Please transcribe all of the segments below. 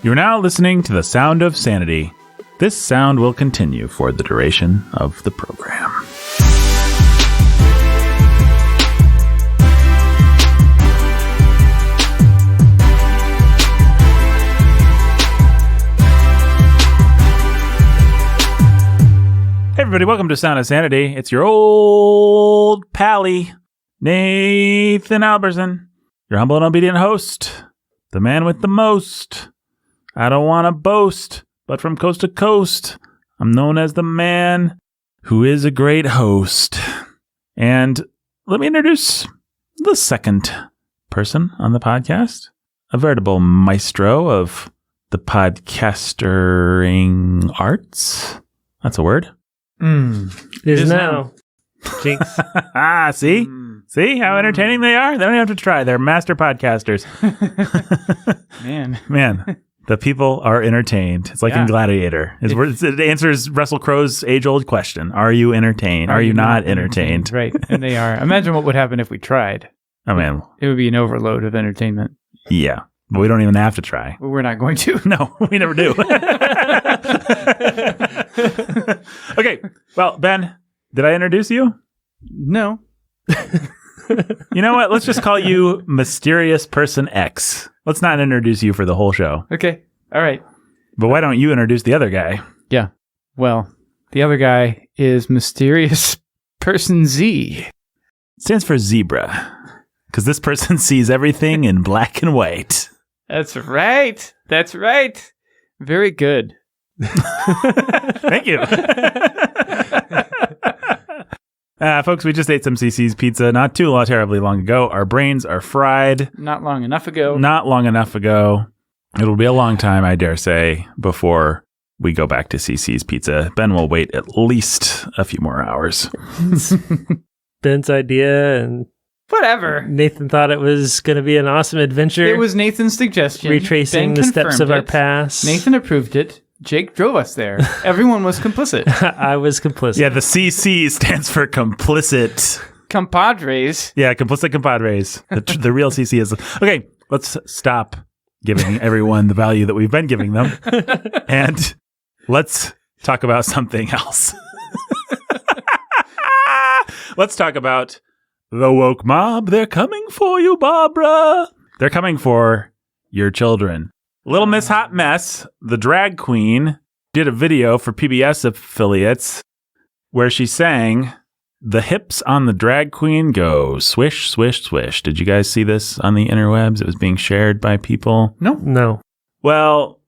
You're now listening to the sound of sanity. This sound will continue for the duration of the program. Hey everybody, welcome to Sound of Sanity. It's your old pally, Nathan Alberson, your humble and obedient host, the man with the most. I don't want to boast, but from coast to coast, I'm known as the man who is a great host. And let me introduce the second person on the podcast, a veritable maestro of the podcastering arts. That's a word. It is now. Jinx. See? See how entertaining they are? They don't even have to try. They're master podcasters. Man. The people are entertained. It's like in Gladiator. It answers Russell Crowe's age-old question. Are you entertained? Are you not entertained? Right. And they are. Imagine what would happen if we tried. Oh, man. It would be an overload of entertainment. Yeah. But we don't even have to try. Well, we're not going to. No, we never do. Okay. Well, Ben, did I introduce you? No. You know what? Let's just call you Mysterious Person X. Let's not introduce you for the whole show. Okay. All right. But why don't you introduce the other guy? Yeah. Well, the other guy is Mysterious Person Z. It stands for zebra. Because this person sees everything in black and white. That's right. That's right. Very good. Thank you. Folks, we just ate some CC's pizza not terribly long ago. Our brains are fried. Not long enough ago. Not long enough ago. It'll be a long time, I dare say, before we go back to CC's pizza. Ben will wait at least a few more hours. Ben's idea, and whatever. Nathan thought it was going to be an awesome adventure. It was Nathan's suggestion. Retracing the steps of our past. Nathan approved it. Jake drove us there. Everyone was complicit. I was complicit. Yeah, the CC stands for complicit. Compadres. Yeah, complicit compadres. The real CC is... Okay, let's stop giving everyone the value that we've been giving them. And let's talk about something else. Let's talk about the woke mob. They're coming for you, Barbara. They're coming for your children. Little Miss Hot Mess, the drag queen, did a video for PBS affiliates where she sang, "The hips on the drag queen go swish, swish, swish." Did you guys see this on the interwebs? It was being shared by people. No. Well,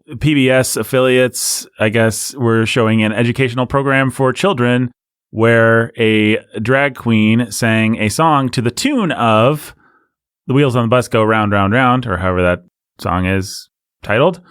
PBS affiliates, I guess, were showing an educational program for children where a drag queen sang a song to the tune of "The Wheels on the Bus Go Round, Round, Round," or however that song is titled.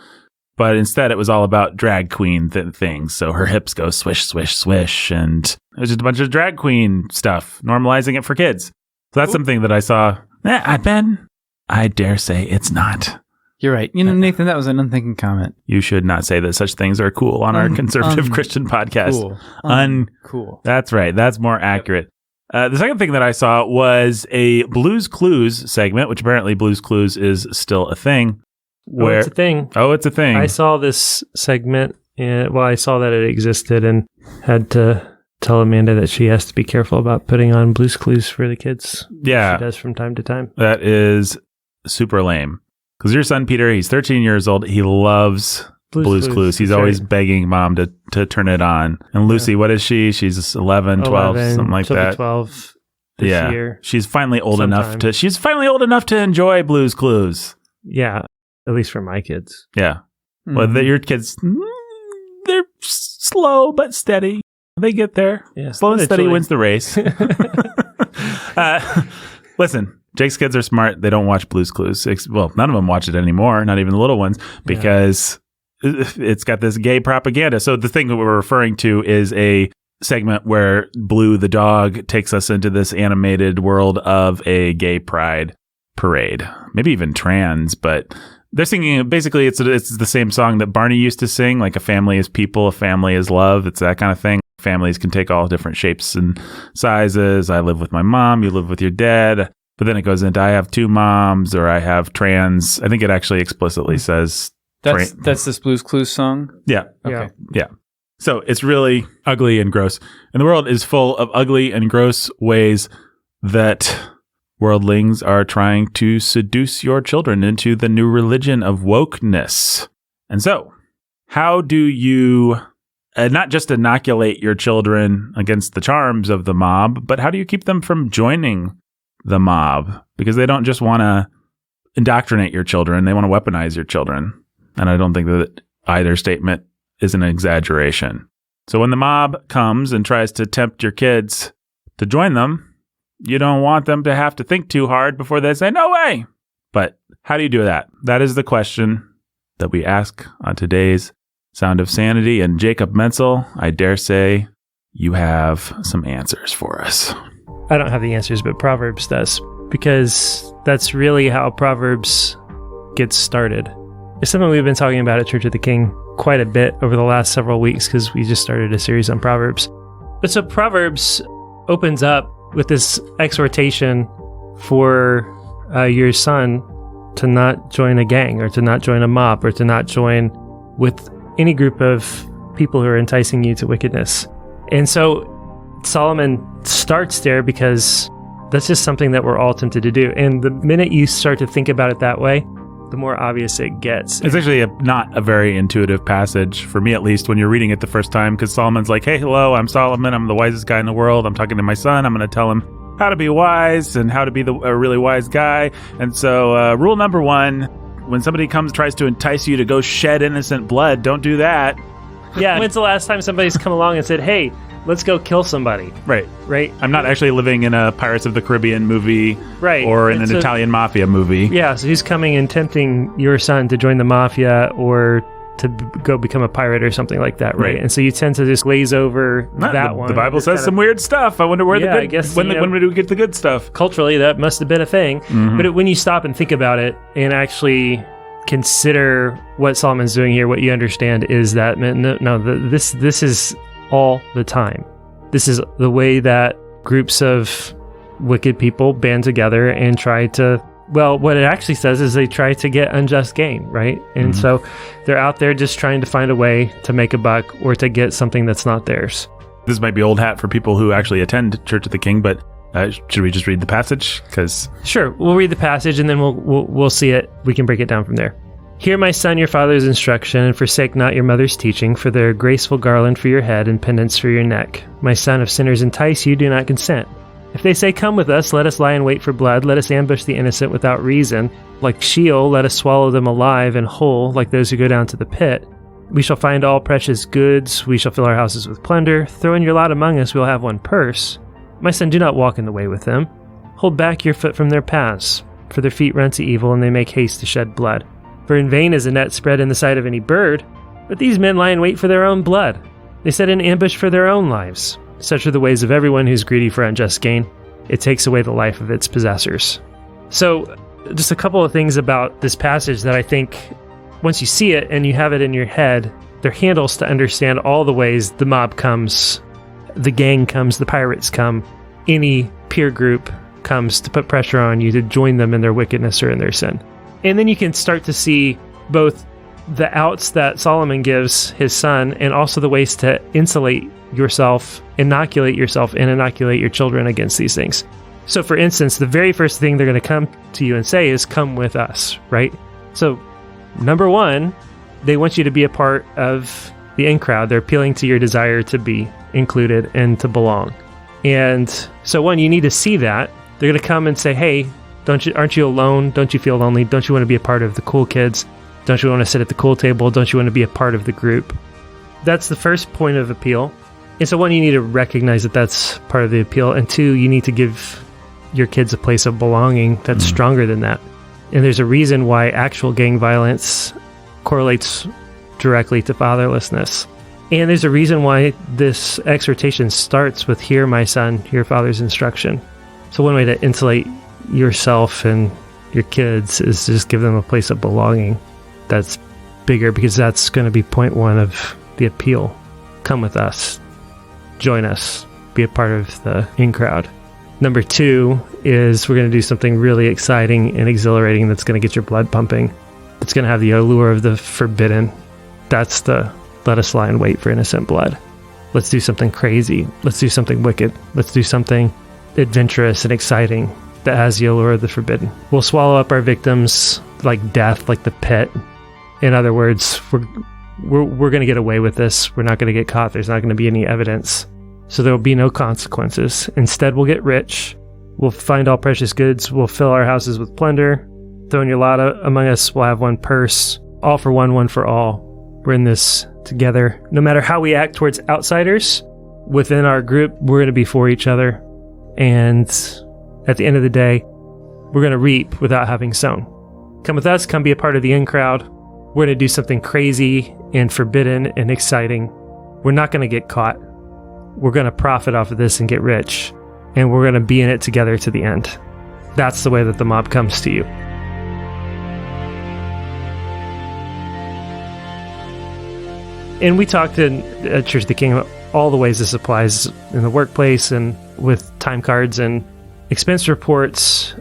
But instead, it was all about drag queen things. So her hips go swish, swish, swish. And it was just a bunch of drag queen stuff, normalizing it for kids. So that's something that I saw. Ben, I dare say it's not. You're right. You know, Nathan, that was an unthinking comment. You should not say that such things are cool on our conservative Christian podcast. Cool. Uncool. That's right. That's more accurate. The second thing that I saw was a Blue's Clues segment, which apparently Blue's Clues is still a thing. It's a thing. Oh, it's a thing. I saw this segment, and I saw that it existed and had to tell Amanda that she has to be careful about putting on Blue's Clues for the kids. Yeah. She does from time to time. That is super lame. Because your son, Peter, he's 13 years old. He loves Blue's Clues. He's always begging mom to turn it on. And Lucy, what is she? She's 11, 12, something like that. 12 this year. She's finally old enough to enjoy Blue's Clues. Yeah. At least for my kids. Yeah. Mm-hmm. Well, your kids, they're slow but steady. They get there. Yeah. Slow and steady wins the race. Listen, Jake's kids are smart. They don't watch Blue's Clues. Well, none of them watch it anymore, not even the little ones, because it's got this gay propaganda. So the thing that we're referring to is a segment where Blue the dog takes us into this animated world of a gay pride parade. Maybe even trans, but... They're singing, basically, it's the same song that Barney used to sing, like a family is people, a family is love. It's that kind of thing. Families can take all different shapes and sizes. I live with my mom, you live with your dad. But then it goes into I have two moms, or I have trans. I think it actually explicitly says That's this Blue's Clues song? Yeah. Okay. Yeah. So it's really ugly and gross. And the world is full of ugly and gross ways that worldlings are trying to seduce your children into the new religion of wokeness. And so, how do you not just inoculate your children against the charms of the mob, but how do you keep them from joining the mob? Because they don't just want to indoctrinate your children, they want to weaponize your children. And I don't think that either statement is an exaggeration. So when the mob comes and tries to tempt your kids to join them, you don't want them to have to think too hard before they say, no way. But how do you do that? That is the question that we ask on today's Sound of Sanity. And Jacob Menzel, I dare say you have some answers for us. I don't have the answers, but Proverbs does, because that's really how Proverbs gets started. It's something we've been talking about at Church of the King quite a bit over the last several weeks because we just started a series on Proverbs. But so Proverbs opens up with this exhortation for your son to not join a gang or to not join a mob or to not join with any group of people who are enticing you to wickedness. And so Solomon starts there because that's just something that we're all tempted to do. And the minute you start to think about it that way, the more obvious it gets. It's actually not a very intuitive passage, for me at least, when you're reading it the first time, because Solomon's like, hey, hello, I'm Solomon. I'm the wisest guy in the world. I'm talking to my son. I'm going to tell him how to be wise and how to be a really wise guy. And so rule number 1, when somebody tries to entice you to go shed innocent blood, don't do that. Yeah. When's the last time somebody's come along and said, hey, let's go kill somebody? Right. Right. I'm not actually living in a Pirates of the Caribbean movie, right, or in an Italian mafia movie. Yeah, so he's coming and tempting your son to join the mafia or to go become a pirate or something like that, right? And so you tend to just glaze over one. The Bible says some weird stuff. I wonder where the good, I guess, when do we get the good stuff? Culturally, that must have been a thing. Mm-hmm. But when you stop and think about it and actually consider what Solomon's doing here, what you understand is that this is all the time. This is the way that groups of wicked people band together and try to, well, what it actually says is they try to get unjust gain, right? And so they're out there just trying to find a way to make a buck or to get something that's not theirs. This might be old hat for people who actually attend Church of the King, but should we just read the passage? Sure, we'll read the passage and then we'll see it. We can break it down from there. Hear, my son, your father's instruction, and forsake not your mother's teaching, for they're a graceful garland for your head and pendants for your neck. My son, if sinners entice you, do not consent. If they say, come with us, let us lie in wait for blood, let us ambush the innocent without reason. Like Sheol, let us swallow them alive and whole, like those who go down to the pit. We shall find all precious goods, we shall fill our houses with plunder. Throw in your lot among us, we'll have one purse. My son, do not walk in the way with them. Hold back your foot from their paths, for their feet run to evil, and they make haste to shed blood. For in vain is a net spread in the sight of any bird, but these men lie in wait for their own blood. They set an ambush for their own lives. Such are the ways of everyone who's greedy for unjust gain. It takes away the life of its possessors. So, just a couple of things about this passage that I think, once you see it and you have it in your head, they're handles to understand all the ways the mob comes, the gang comes, the pirates come, any peer group comes to put pressure on you to join them in their wickedness or in their sin. And then you can start to see both the outs that Solomon gives his son and also the ways to insulate yourself, inoculate yourself, and inoculate your children against these things. So, for instance, the very first thing they're going to come to you and say is, come with us, right? So, number 1, they want you to be a part of the in crowd. They're appealing to your desire to be included and to belong. And so, 1, you need to see that. They're going to come and say, hey, aren't you alone? Don't you feel lonely? Don't you want to be a part of the cool kids? Don't you want to sit at the cool table? Don't you want to be a part of the group? That's the first point of appeal. And so 1, you need to recognize that that's part of the appeal. And 2, you need to give your kids a place of belonging that's stronger than that. And there's a reason why actual gang violence correlates directly to fatherlessness. And there's a reason why this exhortation starts with, hear, my son, your father's instruction. So one way to insulate yourself and your kids is just give them a place of belonging that's bigger, because that's going to be point 1 of the appeal. Come with us. Join us. Be a part of the in crowd. Number 2 is we're going to do something really exciting and exhilarating that's going to get your blood pumping. It's going to have the allure of the forbidden. That's the let us lie in wait for innocent blood. Let's do something crazy. Let's do something wicked. Let's do something adventurous and exciting that has the allure of the forbidden. We'll swallow up our victims like death, like the pit. In other words, we're going to get away with this. We're not going to get caught. There's not going to be any evidence. So there will be no consequences. Instead, we'll get rich. We'll find all precious goods. We'll fill our houses with plunder. Throw in your lot among us. We'll have one purse. All for one, one for all. We're in this together. No matter how we act towards outsiders, within our group, we're going to be for each other. And at the end of the day, we're going to reap without having sown. Come with us. Come be a part of the in crowd. We're going to do something crazy and forbidden and exciting. We're not going to get caught. We're going to profit off of this and get rich. And we're going to be in it together to the end. That's the way that the mob comes to you. And we talked at Church of the King about all the ways this applies in the workplace and with time cards and expense reports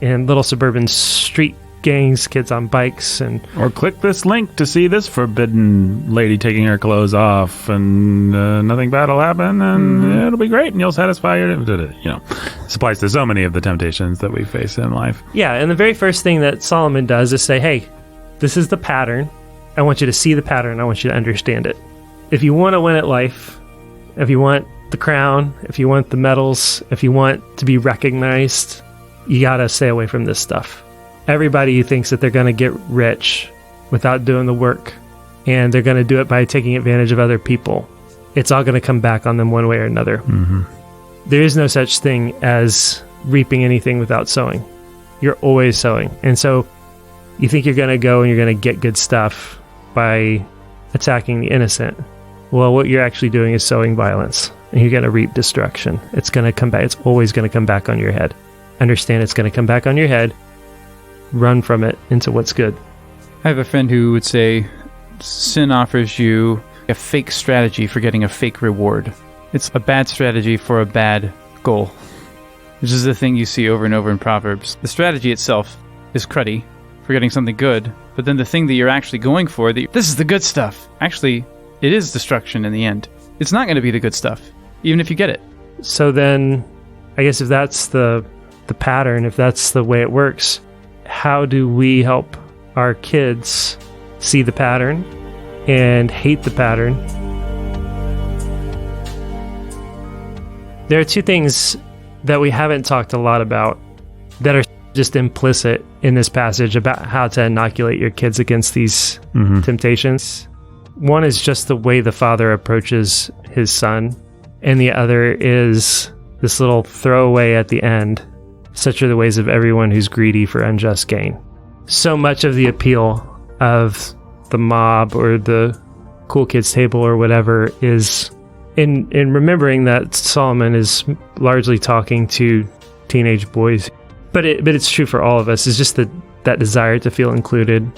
and little suburban street gangs, kids on bikes, and or click this link to see this forbidden lady taking her clothes off, and nothing bad will happen, and it'll be great, and you'll satisfy your. This applies to so many of the temptations that we face in life. Yeah, and the very first thing that Solomon does is say, "Hey, this is the pattern. I want you to see the pattern. I want you to understand it. If you want to win at life, if you want the crown, if you want the medals, if you want to be recognized, you gotta stay away from this stuff." Everybody who thinks that they're going to get rich without doing the work, and they're going to do it by taking advantage of other people, it's all going to come back on them one way or another. Mm-hmm. There is no such thing as reaping anything without sowing. You're always sowing. And so you think you're going to go and you're going to get good stuff by attacking the innocent. Well, what you're actually doing is sowing violence, and you're going to reap destruction. It's going to come back. It's always going to come back on your head. Understand it's going to come back on your head. Run from it into what's good. I have a friend who would say sin offers you a fake strategy for getting a fake reward. It's a bad strategy for a bad goal, which is the thing you see over and over in Proverbs. The strategy itself is cruddy for getting something good, but then the thing that you're actually going for, this is the good stuff. Actually, it is destruction in the end. It's not going to be the good stuff, even if you get it. So then, I guess if that's the pattern, if that's the way it works, how do we help our kids see the pattern and hate the pattern? There are two things that we haven't talked a lot about that are just implicit in this passage about how to inoculate your kids against these temptations. One is just the way the father approaches his son, and the other is this little throwaway at the end. Such are the ways of everyone who's greedy for unjust gain. So much of the appeal of the mob or the cool kids table or whatever is in remembering that Solomon is largely talking to teenage boys. But it's true for all of us. It's just that desire to feel included,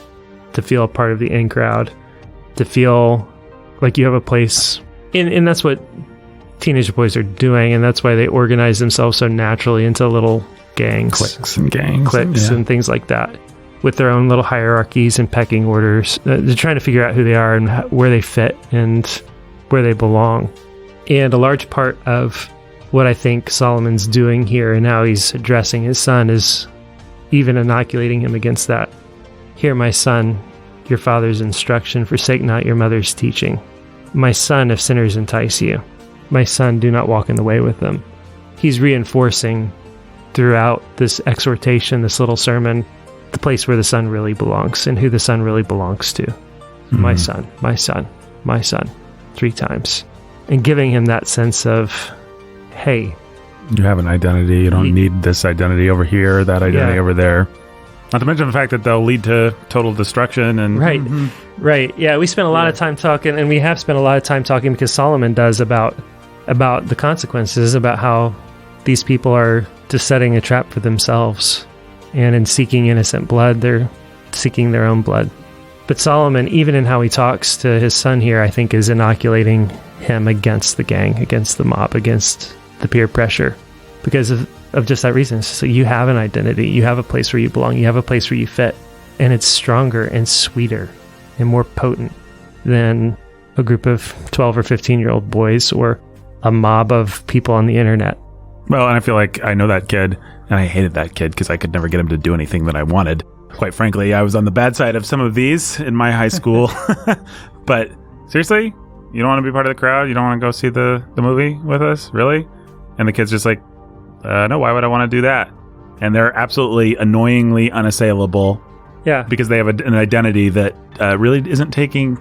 to feel a part of the in crowd, to feel like you have a place. And that's what teenage boys are doing, and that's why they organize themselves so naturally into little gangs, cliques and things like that, with their own little hierarchies and pecking orders. They're trying to figure out who they are and where they fit and where they belong. And a large part of what I think Solomon's doing here and how he's addressing his son is even inoculating him against that. Hear, my son, your father's instruction, forsake not your mother's teaching. My son, if sinners entice you, my son, do not walk in the way with them. He's reinforcing throughout this exhortation, this little sermon, the place where the son really belongs and who the son really belongs to. My son, my son, my son, 3 times. And giving him that sense of, hey, you have an identity. You don't need this identity over here, that identity over there. Not to mention the fact that they'll lead to total destruction. And Right. Yeah, we spent a lot of time talking, and we have spent a lot of time talking because Solomon does about the consequences, about how these people are just setting a trap for themselves. And in seeking innocent blood, they're seeking their own blood. But Solomon, even in how he talks to his son here, I think is inoculating him against the gang, against the mob, against the peer pressure. Because of just that reason. So you have an identity. You have a place where you belong. You have a place where you fit. and it's stronger and sweeter and more potent than a group of 12 or 15-year-old boys or a mob of people on the internet. Well, and I feel like I know that kid, and I hated that kid because I could never get him to do anything that I wanted. Quite frankly, I was on the bad side of some of these in my high school. But seriously, you don't want to be part of the crowd? You don't want to go see the movie with us? Really? And the kid's just like, no, why would I want to do that? And they're absolutely annoyingly unassailable. Yeah. Because they have an identity that really isn't taking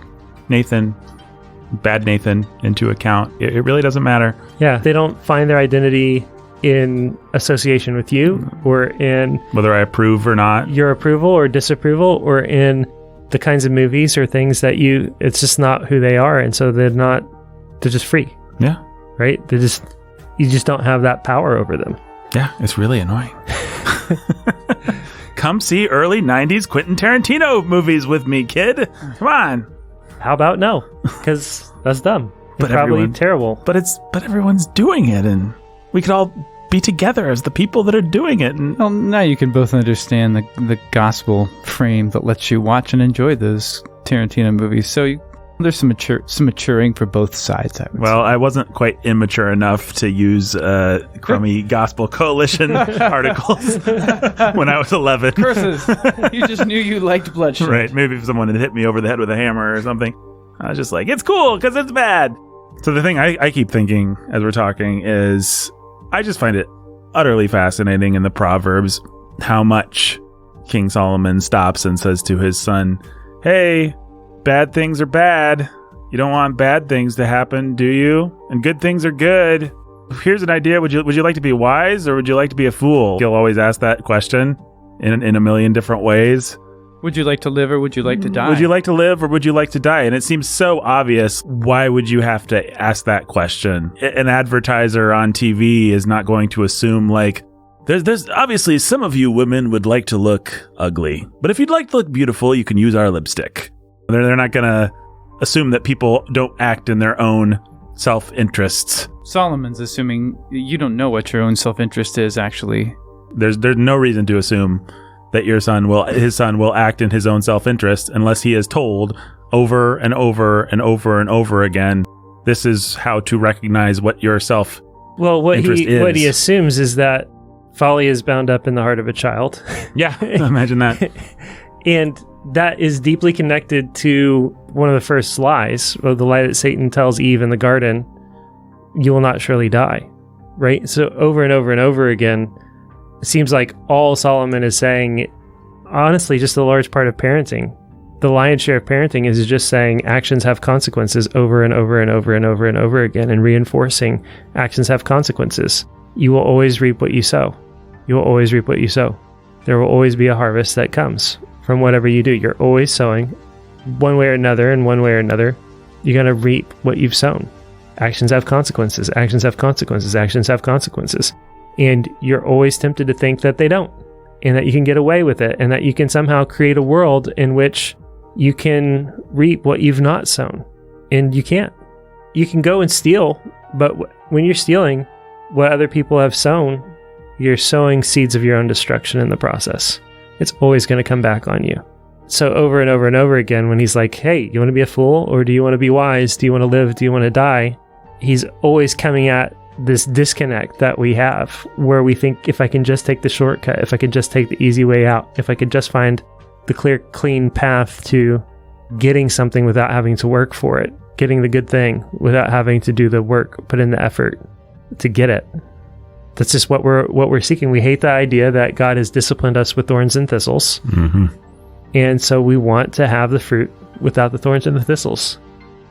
bad Nathan, into account. It really doesn't matter. Yeah. They don't find their identity in association with you or in whether I approve or not, your approval or disapproval, or in the kinds of movies or things that it's just not who they are. And so they're just free. Yeah. Right? You just don't have that power over them. Yeah. It's really annoying. Come see early 90s Quentin Tarantino movies with me, kid. Come on. How about no? Because that's dumb. But probably terrible. But everyone's doing it, and we could all be together as the people that are doing it. And well, now you can both understand the gospel frame that lets you watch and enjoy those Tarantino movies. So there's some maturing for both sides, I would say. I wasn't quite immature enough to use crummy Gospel Coalition articles when I was 11. Curses! You just knew you liked bloodshed. Right. Maybe if someone had hit me over the head with a hammer or something. I was just like, it's cool because it's bad. So the thing I keep thinking as we're talking is I just find it utterly fascinating in the Proverbs how much King Solomon stops and says to his son, hey, bad things are bad. You don't want bad things to happen, do you? And good things are good. Here's an idea. Would you like to be wise or would you like to be a fool? He'll always ask that question in a million different ways. Would you like to live or would you like to die? Would you like to live or would you like to die? And it seems so obvious. Why would you have to ask that question? An advertiser on TV is not going to assume like, there's obviously some of you women would like to look ugly. But if you'd like to look beautiful, you can use our lipstick. They're not going to assume that people don't act in their own self-interests. Solomon's assuming you don't know what your own self-interest is, actually. There's no reason to assume that his son will act in his own self-interest unless he is told over and over and over and over again, this is how to recognize what your self-interest is. What he assumes is that folly is bound up in the heart of a child. Yeah, imagine that. And that is deeply connected to one of the first lies, or the lie that Satan tells Eve in the garden, you will not surely die, right? So over and over and over again, it seems like all Solomon is saying, honestly, just a large part of parenting. The lion's share of parenting is just saying actions have consequences over and over and over and over and over again, and reinforcing actions have consequences. You will always reap what you sow. You will always reap what you sow. There will always be a harvest that comes from whatever you do. You're always sowing one way or another, and one way or another, you're going to reap what you've sown. Actions have consequences. Actions have consequences. Actions have consequences. And you're always tempted to think that they don't, and that you can get away with it, and that you can somehow create a world in which you can reap what you've not sown. And you can't. You can go and steal, but when you're stealing what other people have sown, you're sowing seeds of your own destruction in the process. It's always going to come back on you. So over and over and over again, when he's like, hey, you want to be a fool or do you want to be wise? Do you want to live? Do you want to die? He's always coming at this disconnect that we have where we think, if I can just take the shortcut, if I can just take the easy way out, if I could just find the clear, clean path to getting something without having to work for it, getting the good thing without having to do the work, put in the effort to get it. That's just what we're seeking. We hate the idea that God has disciplined us with thorns and thistles. Mm-hmm. And so we want to have the fruit without the thorns and the thistles.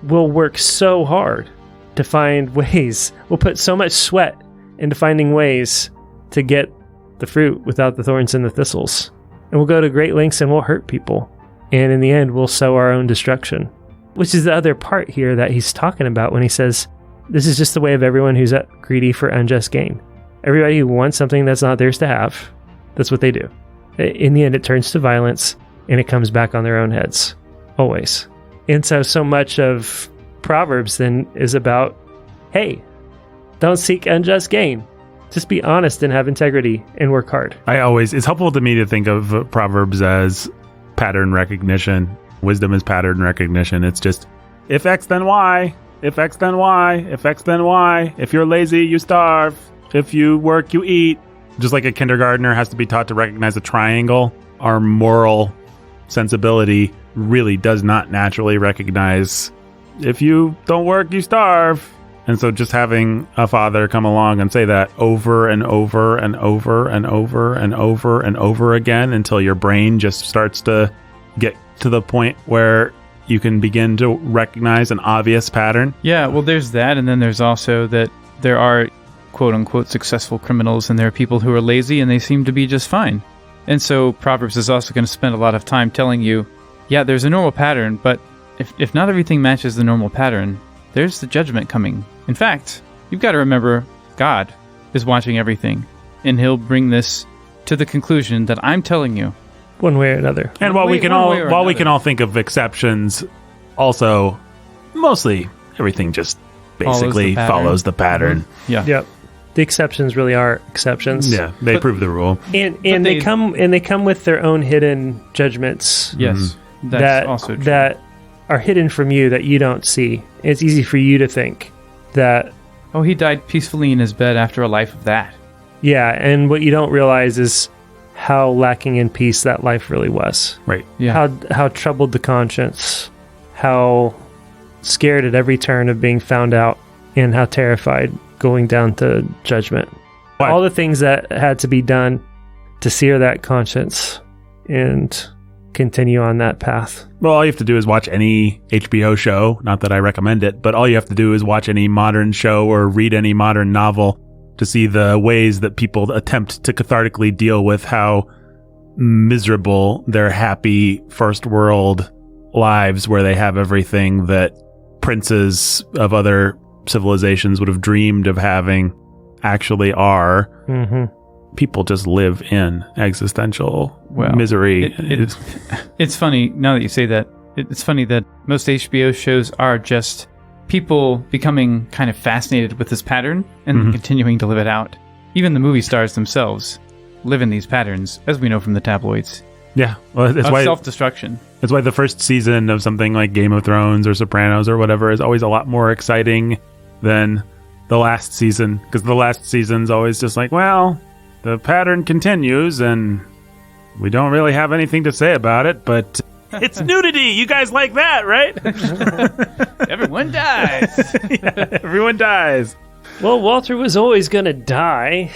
We'll work so hard to find ways. We'll put so much sweat into finding ways to get the fruit without the thorns and the thistles. And we'll go to great lengths and we'll hurt people. And in the end, we'll sow our own destruction, which is the other part here that he's talking about when he says, this is just the way of everyone who's greedy for unjust gain. Everybody who wants something that's not theirs to have, that's what they do. In the end, it turns to violence and it comes back on their own heads, always. And so much of Proverbs then is about, hey, don't seek unjust gain. Just be honest and have integrity and work hard. It's helpful to me to think of Proverbs as pattern recognition. Wisdom is pattern recognition. It's just, if X, then Y. If X, then Y. If X, then Y. If you're lazy, you starve. If you work, you eat. Just like a kindergartner has to be taught to recognize a triangle, our moral sensibility really does not naturally recognize, if you don't work, you starve. And so just having a father come along and say that over and over and over and over and over and over again until your brain just starts to get to the point where you can begin to recognize an obvious pattern. Yeah, well, there's that. And then there's also that there are quote unquote successful criminals and there are people who are lazy and they seem to be just fine. And so Proverbs is also going to spend a lot of time telling you, yeah, there's a normal pattern, but if not everything matches the normal pattern, there's the judgment coming. In fact, you've got to remember God is watching everything, and he'll bring this to the conclusion that I'm telling you. One way or another. And while we can all think of exceptions, also mostly everything just basically follows the pattern. Mm-hmm. Yeah. Yep. The exceptions really are exceptions. Yeah, they prove the rule. And they come with their own hidden judgments. Yes. That's also true. That are hidden from you that you don't see. It's easy for you to think that, oh, he died peacefully in his bed after a life of that. Yeah, and what you don't realize is how lacking in peace that life really was. Right. Yeah. How troubled the conscience, how scared at every turn of being found out, and how terrified going down to judgment. What? All the things that had to be done to sear that conscience and continue on that path. Well, all you have to do is watch any HBO show. Not that I recommend it, but all you have to do is watch any modern show or read any modern novel to see the ways that people attempt to cathartically deal with how miserable their happy first world lives, where they have everything that princes of other civilizations would have dreamed of having, actually are. Mm-hmm. People just live in existential misery. It's funny, now that you say that, it's funny that most HBO shows are just people becoming kind of fascinated with this pattern and continuing to live it out. Even the movie stars themselves live in these patterns, as we know from the tabloids. Yeah, well, that's why self-destruction. That's why the first season of something like Game of Thrones or Sopranos or whatever is always a lot more exciting than the last season, because the last season's always just like, well, the pattern continues and we don't really have anything to say about it, but it's nudity. You guys like that, right? Everyone dies. Yeah, everyone dies. Well, Walter was always going to die.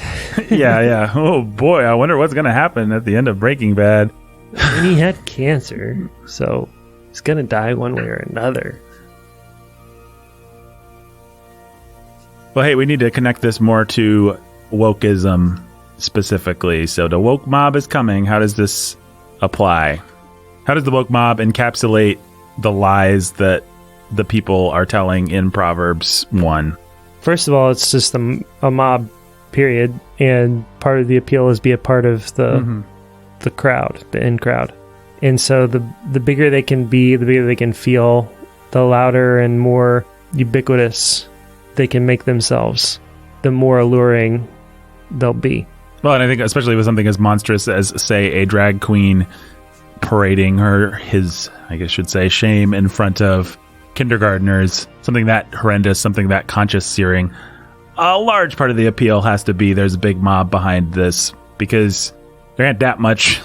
Yeah. Oh, boy. I wonder what's going to happen at the end of Breaking Bad. And he had cancer, so he's going to die one way or another. Well, hey, we need to connect this more to wokeism specifically. So the woke mob is coming. How does this apply? How does the woke mob encapsulate the lies that the people are telling in Proverbs 1? First of all, it's just a mob, period. And part of the appeal is be a part of the crowd, the in crowd. And so the bigger they can be, the bigger they can feel, the louder and more ubiquitous they can make themselves, the more alluring they'll be. Well, and I think especially with something as monstrous as, say, a drag queen parading his shame in front of kindergartners, something that horrendous, something that conscience searing, a large part of the appeal has to be there's a big mob behind this, because there ain't that much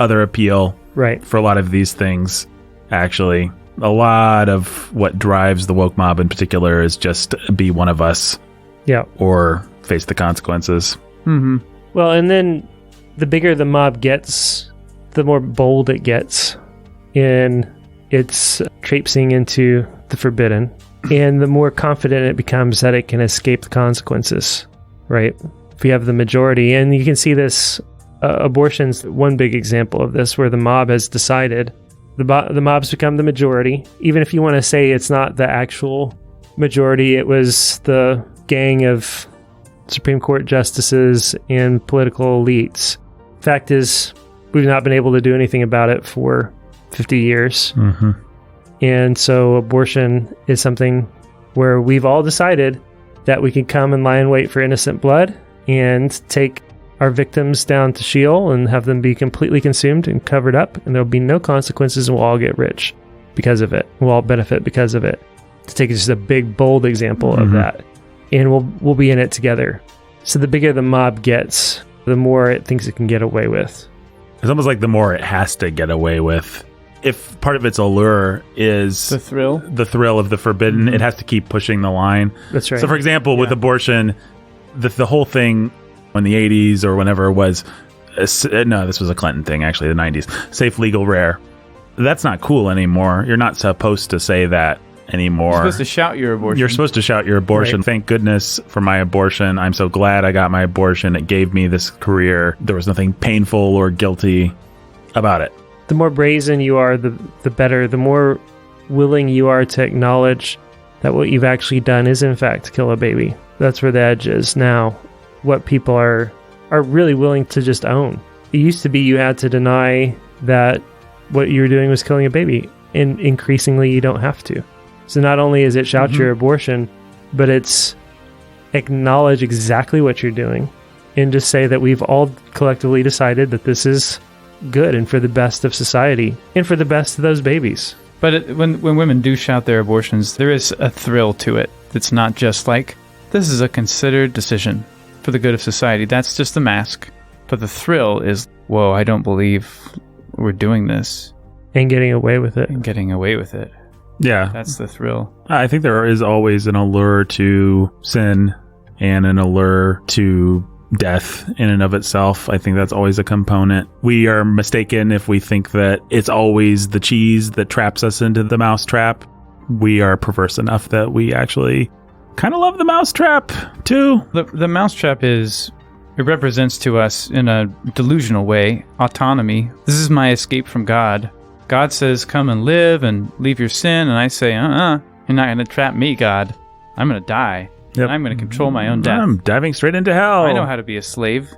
other appeal for a lot of these things, actually. A lot of what drives the woke mob in particular is just be one of us. Yeah. Or face the consequences. Mm-hmm. Well, and then the bigger the mob gets, the more bold it gets in its traipsing into the forbidden, and the more confident it becomes that it can escape the consequences, right? If you have the majority, and you can see this, abortion's one big example of this, where the mob has decided, the mob's become the majority. Even if you want to say it's not the actual majority, it was the gang of Supreme Court justices and political elites. Fact is, we've not been able to do anything about it for 50 years. Mm-hmm. And so abortion is something where we've all decided that we can come and lie in wait for innocent blood and take our victims down to Sheol and have them be completely consumed and covered up, and there'll be no consequences, and we'll all get rich because of it. We'll all benefit because of it. To take just a big, bold example of that. And we'll be in it together. So the bigger the mob gets, the more it thinks it can get away with. It's almost like the more it has to get away with. If part of its allure is The thrill of the forbidden, it has to keep pushing the line. That's right. So, for example, with abortion, the whole thing in the 80s or whenever was, no, this was a Clinton thing, actually, the 90s, safe, legal, rare. That's not cool anymore. You're not supposed to say that anymore. You're supposed to shout your abortion. You're supposed to shout your abortion. Right. Thank goodness for my abortion. I'm so glad I got my abortion. It gave me this career. There was nothing painful or guilty about it. The more brazen you are, the better. The more willing you are to acknowledge that what you've actually done is, in fact, kill a baby. That's where the edge is now. What people are really willing to just own. It used to be you had to deny that what you were doing was killing a baby. And increasingly, you don't have to. So not only is it shout your abortion, but it's acknowledge exactly what you're doing and just say that we've all collectively decided that this is good and for the best of society and for the best of those babies. But when women do shout their abortions, there is a thrill to it. It's not just like, this is a considered decision for the good of society. That's just the mask. But the thrill is, whoa, I don't believe we're doing this. And getting away with it. And getting away with it. Yeah. That's the thrill. I think there is always an allure to sin and an allure to death in and of itself. I think that's always a component. We are mistaken if we think that it's always the cheese that traps us into the mousetrap. We are perverse enough that we actually kind of love the mousetrap too. The mousetrap it represents to us in a delusional way autonomy. This is my escape from God. God says, come and live and leave your sin. And I say, you're not going to trap me, God. I'm going to die. Yep. I'm going to control my own death. I'm diving straight into hell. I know how to be a slave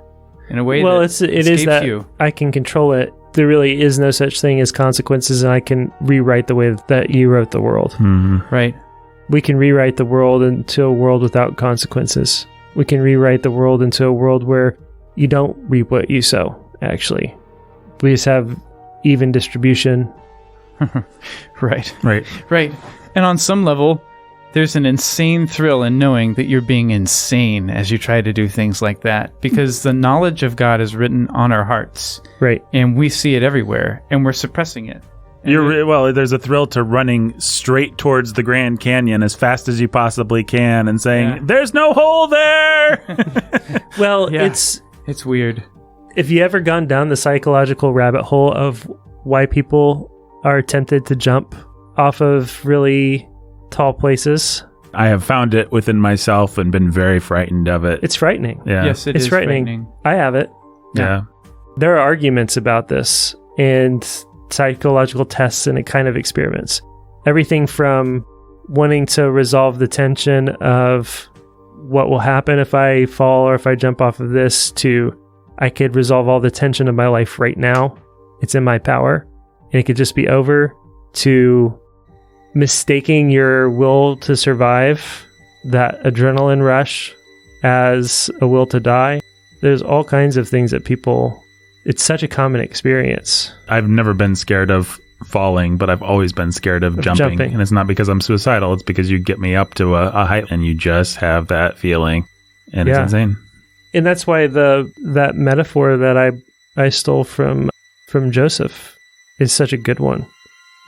in a way well, that it is that you. I can control it. There really is no such thing as consequences, and I can rewrite the way that you wrote the world. Mm-hmm. Right. We can rewrite the world into a world without consequences. We can rewrite the world into a world where you don't reap what you sow, actually. We just have even distribution. Right. Right. Right. And on some level, there's an insane thrill in knowing that you're being insane as you try to do things like that, because the knowledge of God is written on our hearts. Right. And we see it everywhere, and we're suppressing it. There's a thrill to running straight towards the Grand Canyon as fast as you possibly can and saying, there's no hole there. Well, yeah. It's weird. If you ever gone down the psychological rabbit hole of why people are tempted to jump off of really tall places, I have found it within myself and been very frightened of it. it's frightening. Yeah. Yes, It's frightening. I have it. Yeah. There are arguments about this and psychological tests and kind of experiments. Everything from wanting to resolve the tension of what will happen if I fall or if I jump off of this to I could resolve all the tension of my life right now. It's in my power and it could just be over, to mistaking your will to survive, that adrenaline rush, as a will to die. There's all kinds of things that it's such a common experience. I've never been scared of falling, but I've always been scared of jumping. And it's not because I'm suicidal. It's because you get me up to a height and you just have that feeling. And it's insane. And that's why that metaphor that I stole from Joseph is such a good one.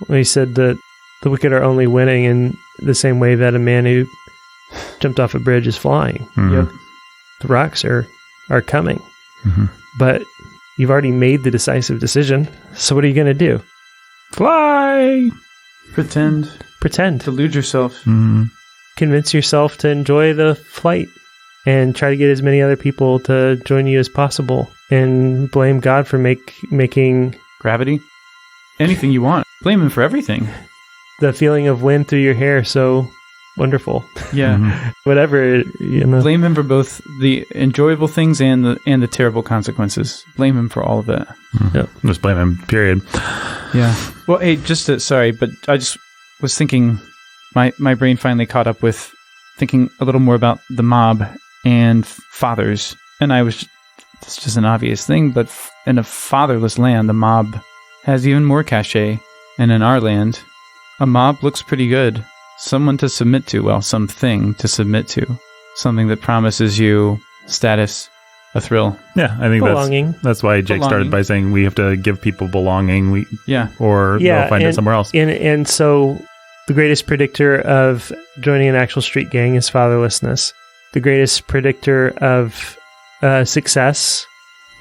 When he said that the wicked are only winning in the same way that a man who jumped off a bridge is flying. Mm-hmm. Yep. The rocks are coming. Mm-hmm. But you've already made the decisive decision. So what are you going to do? Fly! Pretend. Delude yourself. Mm-hmm. Convince yourself to enjoy the flight and try to get as many other people to join you as possible, and blame God for making gravity. Anything you want. Blame him for everything. The feeling of wind through your hair so wonderful. Yeah. Mm-hmm. Whatever, Blame him for both the enjoyable things and the terrible consequences. Blame him for all of it. Mm-hmm. Yep. Just blame him, period. Yeah. Well, hey, sorry, but I just was thinking, my brain finally caught up with thinking a little more about the mob and fathers. And I was it's just an obvious thing, but in a fatherless land, the mob has even more cachet. And in our land, a mob looks pretty good. Someone to submit to, well, something to submit to. Something that promises you status, a thrill. Yeah, I think Belonging. that's why Jake started by saying we have to give people belonging. Or they'll find it somewhere else. And so the greatest predictor of joining an actual street gang is fatherlessness. The greatest predictor of success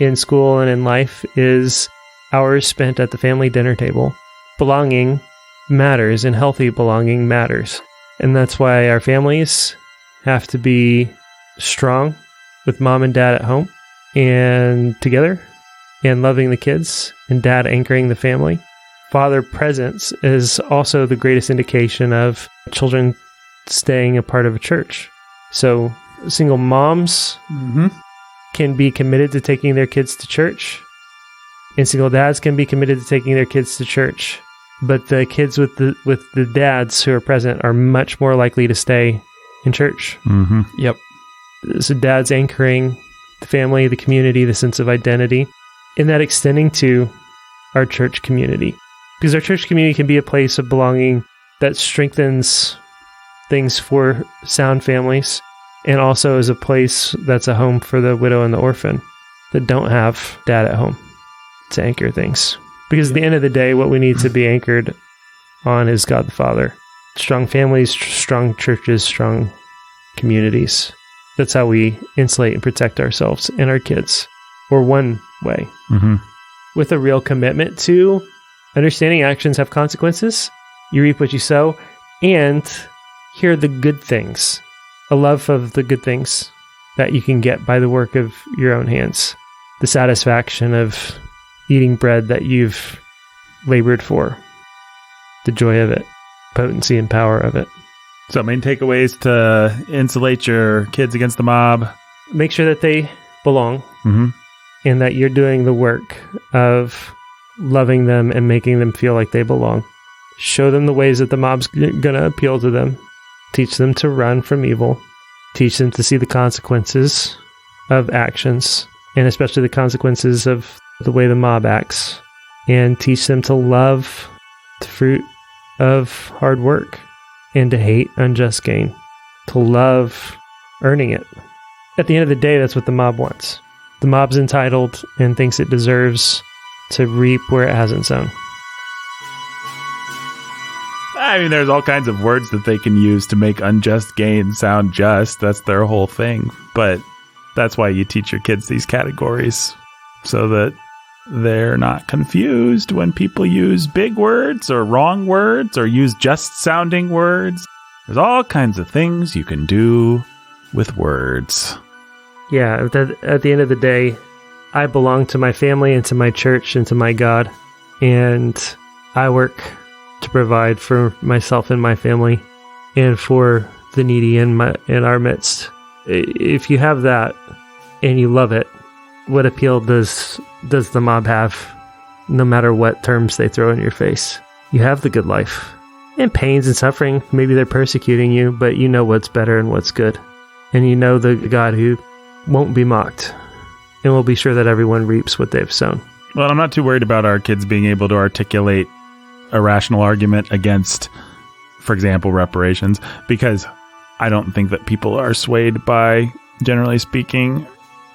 in school and in life is hours spent at the family dinner table. Belonging matters, and healthy belonging matters. And that's why our families have to be strong with mom and dad at home and together and loving the kids and dad anchoring the family. Father presence is also the greatest indication of children staying a part of a church. So single moms can be committed to taking their kids to church, and single dads can be committed to taking their kids to church. But the kids with the dads who are present are much more likely to stay in church. Mm-hmm. Yep. So dad's anchoring the family, the community, the sense of identity, and that extending to our church community. Because our church community can be a place of belonging that strengthens things for sound families, and also is a place that's a home for the widow and the orphan that don't have dad at home to anchor things. Because at the end of the day, what we need to be anchored on is God the Father. Strong families, strong churches, strong communities. That's how we insulate and protect ourselves and our kids. Or one way. Mm-hmm. With a real commitment to understanding actions have consequences. You reap what you sow. And here are the good things. A love of the good things that you can get by the work of your own hands. The satisfaction of eating bread that you've labored for. The joy of it. Potency and power of it. So main takeaways to insulate your kids against the mob. Make sure that they belong. Mm-hmm. And that you're doing the work of loving them and making them feel like they belong. Show them the ways that the mob's going to appeal to them. Teach them to run from evil. Teach them to see the consequences of actions, and especially the consequences of the way the mob acts. And teach them to love the fruit of hard work and to hate unjust gain. To love earning it. At the end of the day, that's what the mob wants. The mob's entitled and thinks it deserves to reap where it hasn't sown. I mean, there's all kinds of words that they can use to make unjust gain sound just. That's their whole thing. But that's why you teach your kids these categories, so that they're not confused when people use big words or wrong words or use just sounding words. There's all kinds of things you can do with words. Yeah, at the end of the day, I belong to my family and to my church and to my God, and I work to provide for myself and my family and for the needy in our midst. If you have that and you love it, what appeal does the mob have, no matter what terms they throw in your face? You have the good life. And pains and suffering, maybe they're persecuting you, but you know what's better and what's good. And you know the God who won't be mocked, and will be sure that everyone reaps what they've sown. Well, I'm not too worried about our kids being able to articulate a rational argument against, for example, reparations, because I don't think that people are swayed by, generally speaking,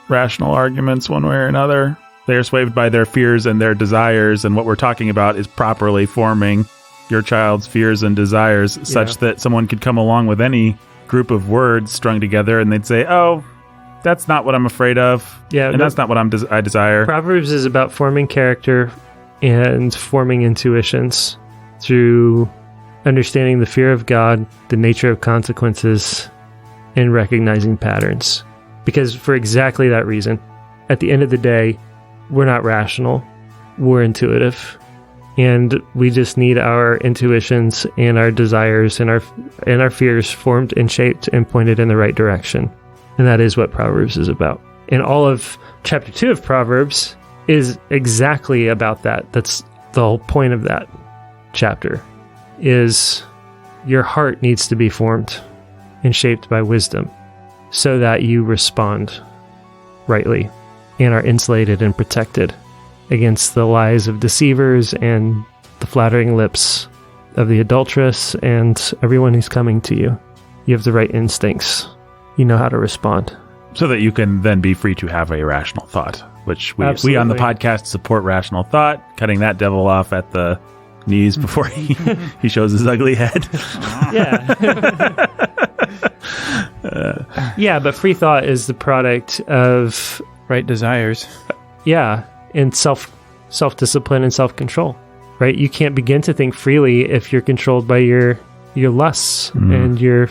rational arguments one way or another. They are swayed by their fears and their desires, and what we're talking about is properly forming your child's fears and desires such that someone could come along with any group of words strung together and they'd say, oh, that's not what I'm afraid of. Yeah, and that's not what I desire. Proverbs is about forming character and forming intuitions through understanding the fear of God, the nature of consequences, and recognizing patterns. Because for exactly that reason, at the end of the day, we're not rational, we're intuitive. And we just need our intuitions and our desires and our fears formed and shaped and pointed in the right direction. And that is what Proverbs is about. And all of chapter 2 of Proverbs is exactly about that. That's the whole point of that chapter, is your heart needs to be formed and shaped by wisdom so that you respond rightly and are insulated and protected against the lies of deceivers and the flattering lips of the adulteress and everyone who's coming to you. You have the right instincts. You know how to respond. So that you can then be free to have a rational thought, which we on the podcast support rational thought, cutting that devil off at the knees before he shows his ugly head. Yeah. Yeah, but free thought is the product of Right desires. and self-discipline and self-control. Right? You can't begin to think freely if you're controlled by your lusts and your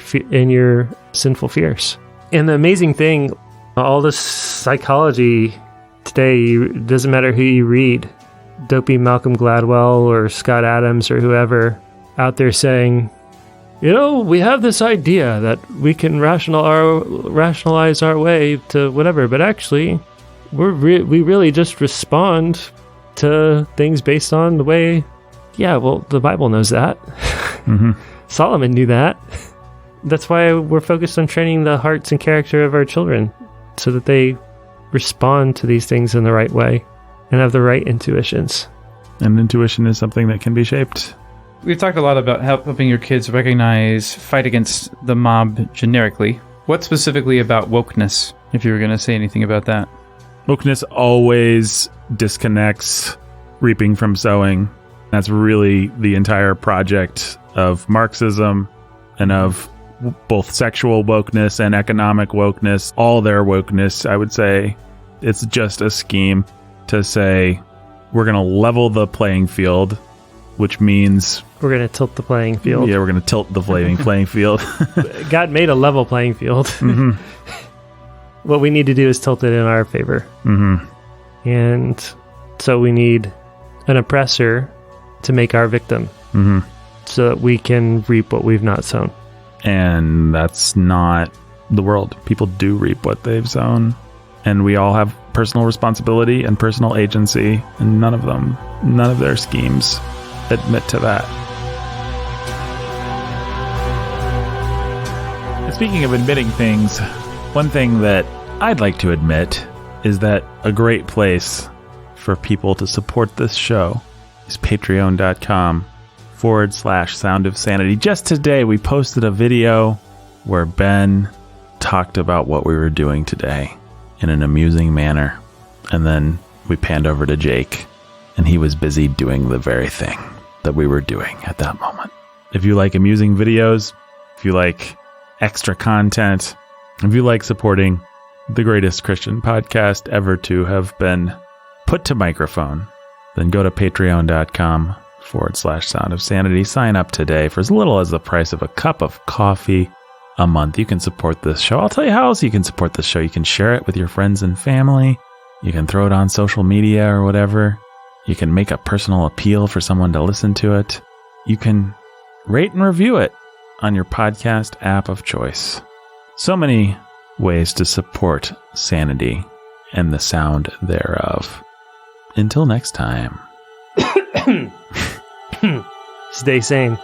sinful fears. And the amazing thing, all this psychology today, it doesn't matter who you read, dopey Malcolm Gladwell or Scott Adams or whoever out there saying, we have this idea that we can rationalize our way to whatever, but actually we really just respond to things based on the way, the Bible knows that. Solomon knew that. That's why we're focused on training the hearts and character of our children so that they respond to these things in the right way and have the right intuitions. And intuition is something that can be shaped. We've talked a lot about helping your kids fight against the mob generically. What specifically about wokeness, if you were going to say anything about that? Wokeness always disconnects reaping from sowing. That's really the entire project of Marxism and of both sexual wokeness and economic wokeness, all their wokeness, I would say. It's just a scheme to say, we're going to level the playing field, which means... We're going to tilt the playing field. Yeah, we're going to tilt the playing field. God made a level playing field. What we need to do is tilt it in our favor. And so we need an oppressor to make our victim so that we can reap what we've not sown. And that's not the world. People do reap what they've sown. And we all have personal responsibility and personal agency. And none of their schemes admit to that. And speaking of admitting things, one thing that I'd like to admit is that a great place for people to support this show is patreon.com/Sound of Sanity. Just today, we posted a video where Ben talked about what we were doing today in an amusing manner. And then we panned over to Jake, and he was busy doing the very thing that we were doing at that moment. If you like amusing videos, if you like extra content, if you like supporting the greatest Christian podcast ever to have been put to microphone, then go to patreon.com/Sound of Sanity. Sign up today for as little as the price of a cup of coffee a month. You can support this show. I'll tell you how else you can support this show. You can share it with your friends and family. You can throw it on social media or whatever. You can make a personal appeal for someone to listen to it. You can rate and review it on your podcast app of choice. So many ways to support sanity and the sound thereof. Until next time. Stay sane.